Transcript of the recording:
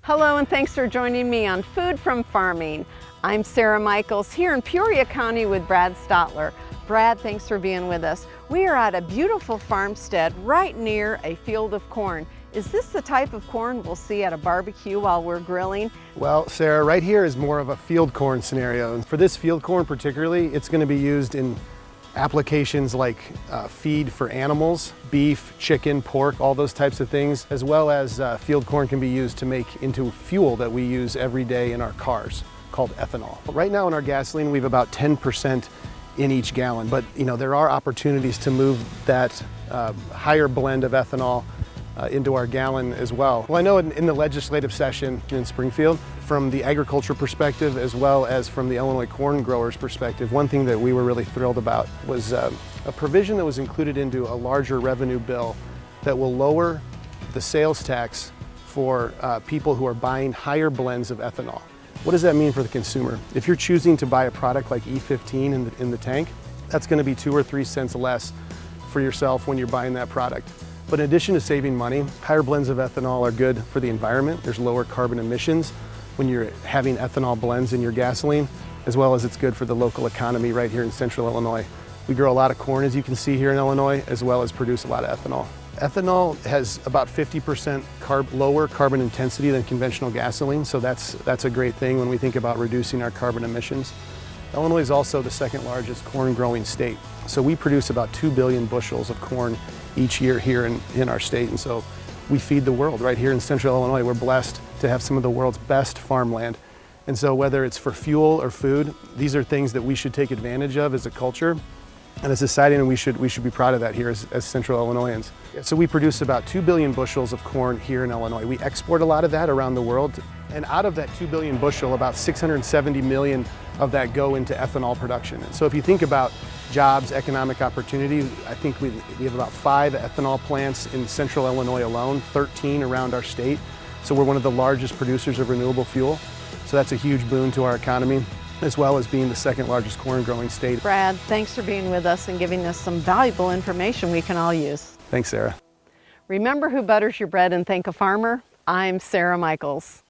Hello and thanks for joining me on Food from Farming. I'm Sarah Michaels here in Peoria County with Brad Stotler. Brad, thanks for being with us. We are at a beautiful farmstead right near a field of corn. Is this the type of corn we'll see at a barbecue while we're grilling? Well, Sarah, right here is more of a field corn scenario. And for this field corn particularly, it's going to be used in applications like feed for animals, beef, chicken, pork, all those types of things, as well as field corn can be used to make into fuel that we use every day in our cars called ethanol. Right now in our gasoline, we have about 10% in each gallon, but there are opportunities to move that higher blend of ethanol into our gallon as well. Well, I know in the legislative session in Springfield, from the agriculture perspective as well as from the Illinois corn growers perspective, one thing that we were really thrilled about was a provision that was included into a larger revenue bill that will lower the sales tax for people who are buying higher blends of ethanol. What does that mean for the consumer? If you're choosing to buy a product like E15 in the tank, that's going to be 2 or 3 cents less for yourself when you're buying that product. But in addition to saving money, higher blends of ethanol are good for the environment. There's lower carbon emissions when you're having ethanol blends in your gasoline, as well as it's good for the local economy right here in central Illinois. We grow a lot of corn, as you can see here in Illinois, as well as produce a lot of ethanol. Ethanol has about 50% lower carbon intensity than conventional gasoline, so that's a great thing when we think about reducing our carbon emissions. Illinois is also the second largest corn growing state. So we produce about 2 billion bushels of corn each year here in our state. And so we feed the world right here in central Illinois. We're blessed to have some of the world's best farmland. And so whether it's for fuel or food, these are things that we should take advantage of as a culture and as a society, and we should be proud of that here as central Illinoisans. So we produce about 2 billion bushels of corn here in Illinois. We export a lot of that around the world. And out of that 2 billion bushel, about 670 million of that go into ethanol production. And so if you think about jobs, economic opportunity, I think we have about 5 ethanol plants in central Illinois alone, 13 around our state. So we're one of the largest producers of renewable fuel. So that's a huge boon to our economy, as well as being the second largest corn growing state. Brad, thanks for being with us and giving us some valuable information we can all use. Thanks, Sarah. Remember who butters your bread and thank a farmer? I'm Sarah Michaels.